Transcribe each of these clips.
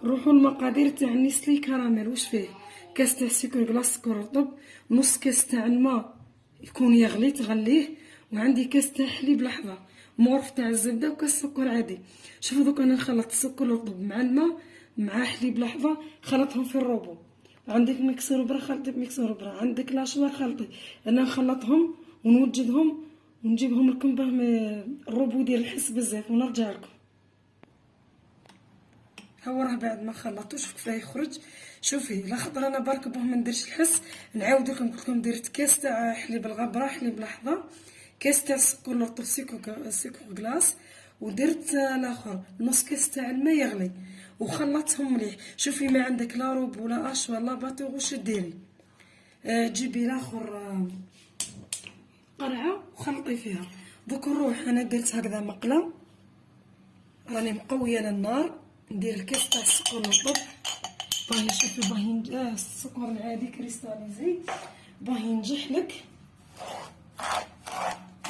نروحو المقادير تاع النيسلي كراميل. واش فيه؟ كاس تاع سكر كلاص سكر رطب، نص كاس تاع الماء يكون يغلي تغليه، وعندي كاس تاع حليب لحظه، مغرف تاع الزبده، وكاس سكر عادي. شوفوا دوك انا نخلط السكر الرطب مع الماء مع حليب لحظه، خلطهم في الروبو. عندك ميكسور برا خلطي بميكسور برا، عندك لاشوار خلطي. انا نخلطهم ونوجدهم ونجيبهم لكم باه الروبو يدير الحس بزاف ونرجع لكم. هو راه بعد ما خلطوش كيفاه يخرج. شوفي لاخاطر انا برك باه ما نديرش الحس، نعاود لكم. قلت لكم درت كاس تاع حليب الغبره حليب لحظه، كاس تاع سكر لطف سكر كلاص، ودرت الاخر نص كاس تاع الماء يغلي وخلطتهم مليح. شوفي ما عندك لا روب ولا اش ولا باطو واش ديري، جيبي لاخر قرعه وخلطي فيها. دوك نروح انا درت هكذا مقله، راني مقويه للنار، ندير الكاس تاع السكر الرطب باهي. شوفي باهي السكر العادي كريستاليزي باهي ينجح لك.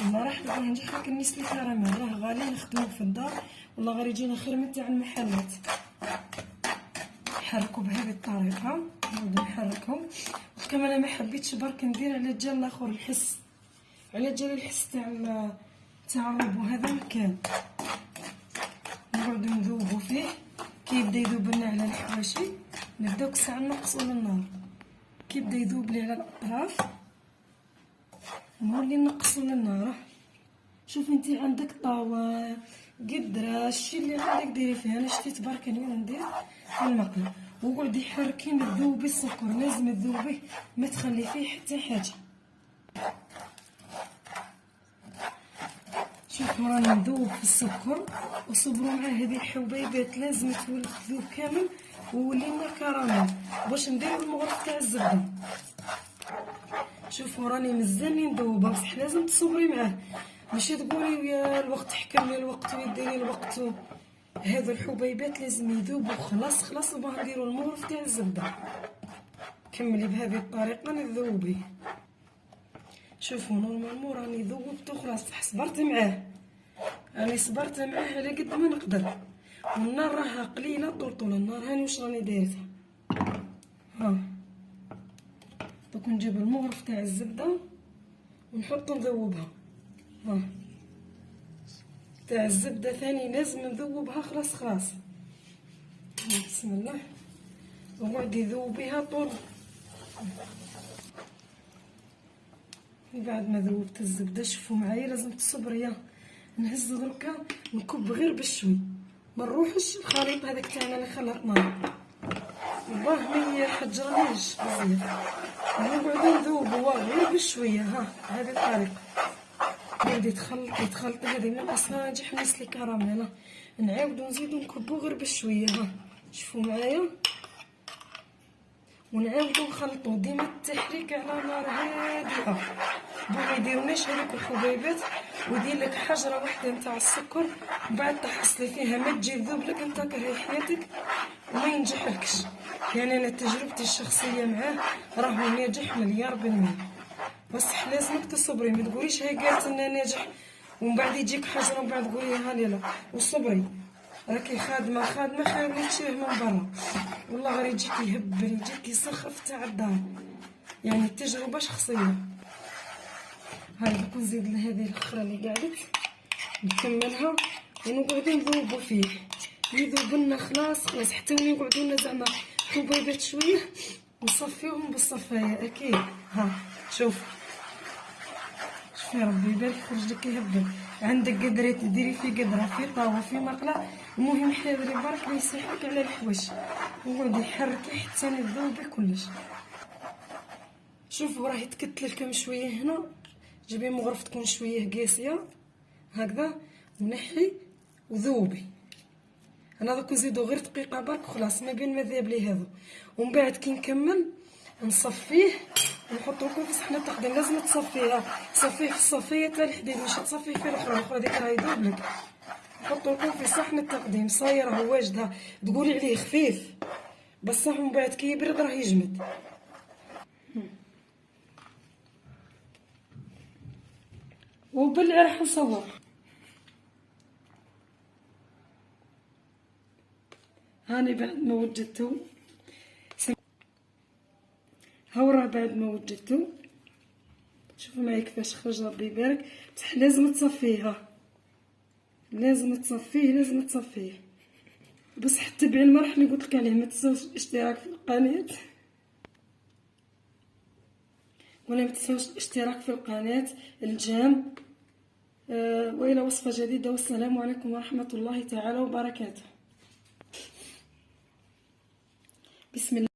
انا راح باهي ينجح لك النيسلي كراميل، راه غالي نخدمو في الدار والله غير يجينا خير من تاع المحلات. نحركو بهذه الطريقه، نبدا نحركهم. كما انا ما حبيتش برك ندير على جال الاخر الحس، على جال الحس تاع الروبو هذا مكان. نقعدو نذوبو فيه كي يبدا يذوب لنا على الحواشي، نبداو ساعه نقصو للنار. كي يبدا يذوب لي على الاطراف نولي نقصو للنار. شوفي انتي عندك طاوه قدره الشي اللي عندك ديري فيه. انا شتيت برك اليوم ندير في المقله. وقعدي حركي تذوبي السكر، لازم تذوبيه ما تخلي فيه حتى حاجه. شوفوا راني نذوب في السكر وصبروا مع هذه الحبيبات، لازم تذوب كامل وولي لنا كراميل باش نديرو المغرف تاع الزبده. شوفوا راني مزالني مذوبه، بصح لازم تصبري معاه، ماشي تقولي يا الوقت حكم لي الوقت ويديني الوقت. هذو الحبيبات لازم يذوبوا خلاص وباه نديرو المغرف تاع الزبده. كملي بهذه الطريقه نذوبيه. شوفوا نورمالمون راني ذوبته خلاص، بصح صبرت معاه، راني صبرت معاه على قد ما نقدر. والنار راها قليله طول النار. هاني واش راني دايرتها. ها دوك نجيب المغرف تاع الزبده ونحط نذوبها. ها تاع الزبده ثاني لازم نذوبها خلاص. بسم الله. وقعدي ذوبيها طول. بعد ما ذوبت الزبده شوفوا معايا لازم تصبري. نهز دركا نكب غير بشوي، ما نروحش الخليط هذاك تاعنا اللي خلطناه باه ما يحجرنيش بزاف. نقعدو نذوبوا غير بشويه. ها هذه الطريقه بدي تخلطي هذه من اصلا نجح نيسلي كراميل. نعاودو نزيدو نكبو غير بشويه. ها شوفوا معايا ونعاودو نخلطو ديما التحريك على نار هادئه باه ما يديروناش هذوك الحبيبات ويدير لك حجره واحده نتاع السكر وبعد تحصلي فيها ما تجي تذوب لك انت كرهي حياتك وما ينجحلكش. يعني انا تجربتي الشخصيه معاه راهو ناجح مليار بالمية. بصح لازمك تصبري، ما تقوليش هاي قالت لنا ناجح ومن بعد يجيك حجره ومن بعد تقولي ها لا وصبري راكي خادمه خير من تشريه من برا. والله غير يجيك يهبل يجيك يسخف تاع الدار. يعني التجربه شخصيه. هاي دوك نزيد لهذه الاخرى اللي قعدت نكملها ونقعدو نذوبو فيه يذوب لنا خلاص حتى وين يقعدوا لنا زعما حبيبات شويه نصفيوهم بالصفايه اكيد. ها شوفي ربي يبارك يخرج لك يهبل. عندك قدره تديري في قدره في طاوه في مقله، المهم حاولي برك ما يسيحلك على الحواش وقعدي حركي حتى تذوبي كلش. شوفوا راه يتكتل كم شويه هنا. جيبي مغرف تكون شويه قاسيه هكذا ونحي وذوبي. انا دوك نزيدو غير دقيقه برك خلاص ما بين ما ذاب لي هذا. ومن بعد كي نكمل نصفيه ونحطو لكم في صحن التقديم. لازم تصفيه في الصفيه تاع الحديد، مش تصفيه في الاخرى ديك راه يذوب لك. نحطو لكم في صحن التقديم صاير هو واجد. تقولي عليه خفيف بصح من بعد كي يبرد راه يجمد. وباللي راح نصور. هاني بعد ما وجدته هورا بعد ما وجدته شوفوا معايا كيفاش خرج ربي يبارك. بصح لازم تصفيها، لازم تصفيه. بصح تبعي المرح اللي قلت لك عليه. ما تنساوش الاشتراك في القناه، ولا ما تنساوش الاشتراك في القناه الجام. والى وصفه جديده، والسلام عليكم ورحمه الله تعالى وبركاته. بسم الله.